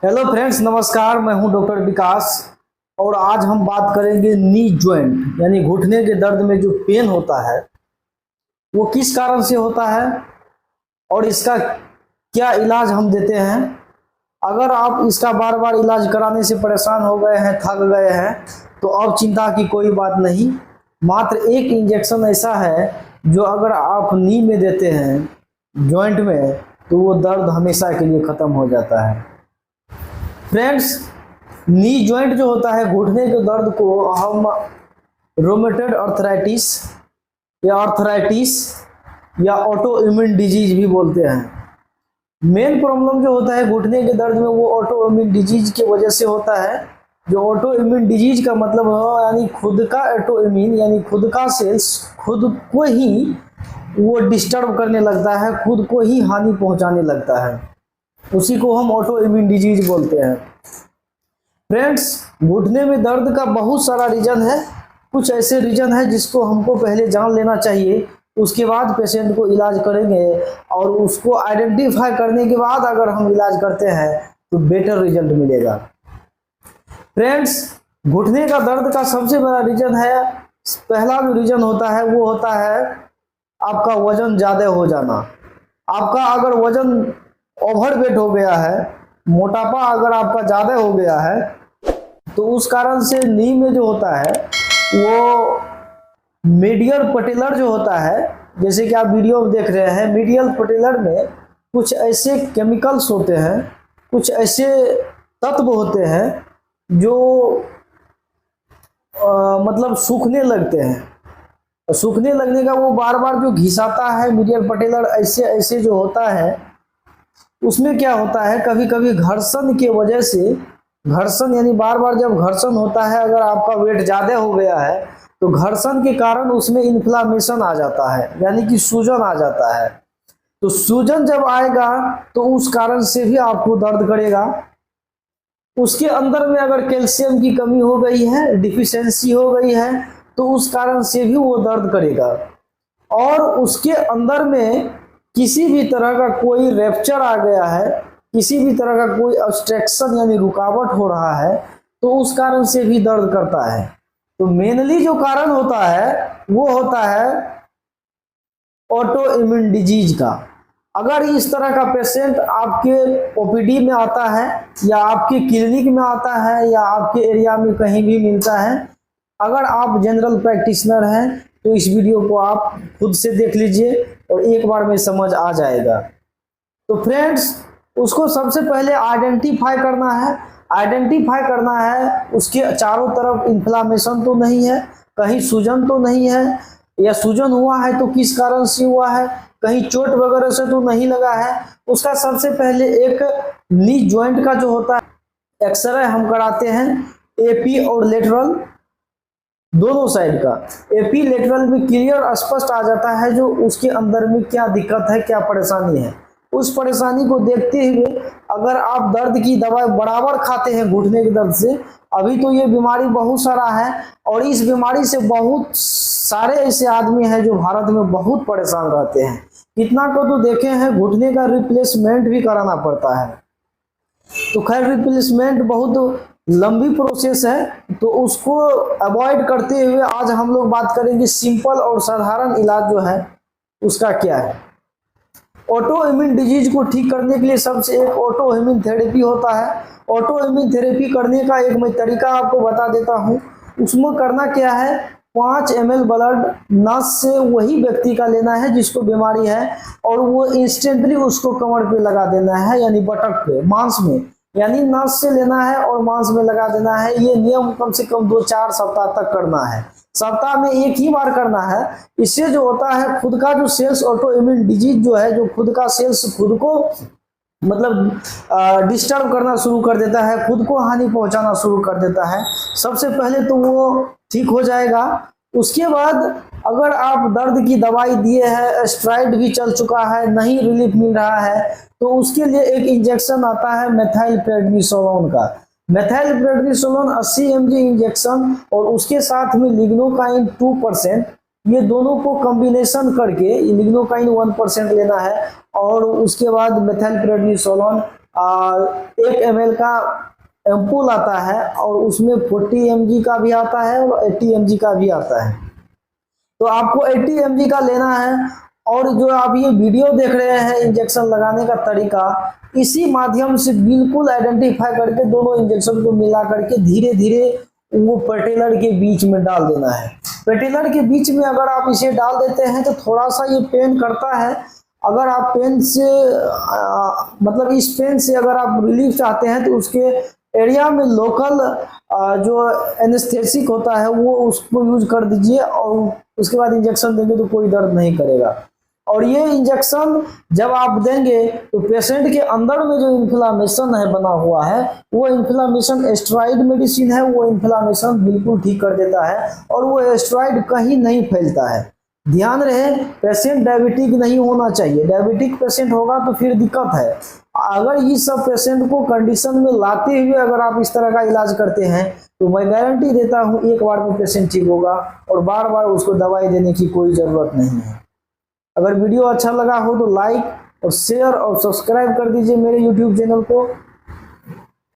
Hello friends, नमस्कार। मैं हूं डॉक्टर विकास और आज हम बात करेंगे नी जॉइंट यानी घुटने के दर्द में जो पेन होता है वो किस कारण से होता है और इसका क्या इलाज हम देते हैं। अगर आप इसका बार बार इलाज कराने से परेशान हो गए हैं, थक गए हैं, तो अब चिंता की कोई बात नहीं। मात्र एक इंजेक्शन ऐसा है जो अगर आप नी में देते हैं जॉइंट में, तो वो दर्द हमेशा के लिए ख़त्म हो जाता है। फ्रेंड्स, नी जॉइंट जो होता है घुटने के दर्द को हम रोमेटॉइड आर्थराइटिस या ऑटो इम्यून डिजीज भी बोलते हैं। मेन प्रॉब्लम जो होता है घुटने के दर्द में वो ऑटो इम्यून डिजीज की वजह से होता है। जो ऑटो इम्यून डिजीज का मतलब है यानी खुद का ऑटो इम्यून यानी खुद का सेल्स खुद को ही वो डिस्टर्ब करने लगता है, खुद को ही हानि पहुंचाने लगता है, उसी को हम ऑटो इम्यून डिजीज बोलते हैं। फ्रेंड्स, घुटने में दर्द का बहुत सारा रीजन है। कुछ ऐसे रीजन है जिसको हमको पहले जान लेना चाहिए, उसके बाद पेशेंट को इलाज करेंगे और उसको आइडेंटिफाई करने के बाद अगर हम इलाज करते हैं तो बेटर रिजल्ट मिलेगा। फ्रेंड्स, घुटने का दर्द का सबसे बड़ा रीजन है, पहला जो रीजन होता है वो होता है आपका वजन ज़्यादा हो जाना। आपका अगर वजन ओवरवेट हो गया है, मोटापा अगर आपका ज़्यादा हो गया है, तो उस कारण से नी में जो होता है वो मीडियल पटेलर जो होता है, जैसे कि आप वीडियो में देख रहे हैं, मीडियल पटेलर में कुछ ऐसे केमिकल्स होते हैं, कुछ ऐसे तत्व होते हैं जो मतलब सूखने लगते हैं। सूखने लगने का वो बार बार जो घिसाता है मीडियल पटेलर ऐसे ऐसे जो होता है, उसमें क्या होता है कभी कभी घर्षण के वजह से, घर्षण यानी बार बार जब घर्षण होता है, अगर आपका वेट ज़्यादा हो गया है तो घर्षण के कारण उसमें इन्फ्लामेशन आ जाता है यानी कि सूजन आ जाता है। तो सूजन जब आएगा तो उस कारण से भी आपको दर्द करेगा। उसके अंदर में अगर कैल्शियम की कमी हो गई है, डिफिशियंसी हो गई है, तो उस कारण से भी वो दर्द करेगा। और उसके अंदर में किसी भी तरह का कोई रैप्चर आ गया है, किसी भी तरह का कोई ऑब्स्ट्रक्शन यानी रुकावट हो रहा है, तो उस कारण से भी दर्द करता है। तो मेनली जो कारण होता है वो होता है ऑटो इम्यून डिजीज का। अगर इस तरह का पेशेंट आपके ओपीडी में आता है या आपके क्लिनिक में आता है या आपके एरिया में कहीं भी मिलता है, अगर आप जनरल प्रैक्टिशनर हैं तो इस वीडियो को आप खुद से देख लीजिए और एक बार में समझ आ जाएगा। तो फ्रेंड्स, उसको सबसे पहले आइडेंटिफाई करना है। आइडेंटिफाई करना है उसके चारों तरफ इन्फ्लामेशन तो नहीं है, कहीं सूजन तो नहीं है, या सूजन हुआ है तो किस कारण से हुआ है, कहीं चोट वगैरह से तो नहीं लगा है। उसका सबसे पहले एक नी जॉइंट का जो होता है एक्सरे हम कराते हैं, एपी और लेटरल दोनों साइड का। एपी लेटरल में क्लियर स्पष्ट आ जाता है जो उसके अंदर में क्या दिक्कत है, क्या परेशानी है। उस परेशानी को देखते हुए अगर आप दर्द की दवाई बराबर खाते हैं घुटने के दर्द से, अभी तो ये बीमारी बहुत सारा है और इस बीमारी से बहुत सारे ऐसे आदमी हैं जो भारत में बहुत परेशान रहते हैं। कितना को तो देखे हैं घुटने का रिप्लेसमेंट भी कराना पड़ता है। तो खैर, रिप्लेसमेंट बहुत लंबी प्रोसेस है, तो उसको अवॉइड करते हुए आज हम लोग बात करेंगे सिंपल और साधारण इलाज जो है उसका क्या है। ऑटो इम्यून डिजीज को ठीक करने के लिए सबसे एक ऑटो इम्यून थेरेपी होता है। ऑटो इम्यून थेरेपी करने का एक मैं तरीका आपको बता देता हूँ। उसमें करना क्या है, 5 ml ब्लड नस से वही व्यक्ति का लेना है जिसको बीमारी है और वो इंस्टेंटली उसको कमर पे लगा देना है यानी बटक पे, मांस में, यानी नस से लेना है और मांस में लगा देना है। ये नियम कम से कम 2-4 सप्ताह तक करना है, सप्ताह में एक ही बार करना है। इससे जो होता है खुद का जो सेल्स, ऑटो इम्यून डिजीज जो है, जो खुद का सेल्स खुद को मतलब डिस्टर्ब करना शुरू कर देता है, खुद को हानि पहुंचाना शुरू कर देता है। सबसे पहले तो वो ठीक हो जाएगा। उसके बाद अगर आप दर्द की दवाई दिए हैं, स्टेरॉइड भी चल चुका है, नहीं रिलीफ मिल रहा है, तो उसके लिए एक इंजेक्शन आता है मेथाइल प्रेडनिसोलोन का। मेथाइल प्रेडनिसोलोन 80 mg इंजेक्शन और उसके साथ में लिग्नोकाइन 2%, ये दोनों को कॉम्बिनेशन करके लिग्नोकाइन 1% लेना है और उसके बाद मेथाइल प्रेडनिसोलोन 1 ml का एम्पूल आता है और उसमें 40 mg का भी आता है और 80 mg का भी आता है। तो आपको 80 mg का लेना है और जो आप ये वीडियो देख रहे हैं इंजेक्शन लगाने का तरीका, इसी माध्यम से बिल्कुल आइडेंटिफाई करके दोनों इंजेक्शन को मिला करके धीरे धीरे वो पेटेलर के बीच में डाल देना है। पेटेलर के बीच में अगर आप इसे डाल देते हैं तो थोड़ा सा ये पेन करता है। अगर आप पेन से मतलब इस पेन से अगर आप रिलीफ चाहते हैं तो उसके एरिया में लोकल जो एनेस्थेसिक होता है वो उसको यूज कर दीजिए और उसके बाद इंजेक्शन देंगे तो कोई दर्द नहीं करेगा। और ये इंजेक्शन जब आप देंगे तो पेशेंट के अंदर में जो इन्फ्लामेशन है बना हुआ है, वो इन्फ्लामेशन स्टेरॉइड मेडिसिन है, वो इन्फ्लामेशन बिल्कुल ठीक कर देता है और वो स्टेरॉइड कहीं नहीं फैलता है। ध्यान रहे, पेशेंट डायबिटिक नहीं होना चाहिए। डायबिटिक पेशेंट होगा तो फिर दिक्कत है। अगर इस सब पेशेंट को कंडीशन में लाते हुए अगर आप इस तरह का इलाज करते हैं तो मैं गारंटी देता हूं एक बार में पेशेंट ठीक होगा और बार बार उसको दवाई देने की कोई जरूरत नहीं है। अगर वीडियो अच्छा लगा हो तो लाइक और शेयर और सब्सक्राइब कर दीजिए मेरे YouTube चैनल को।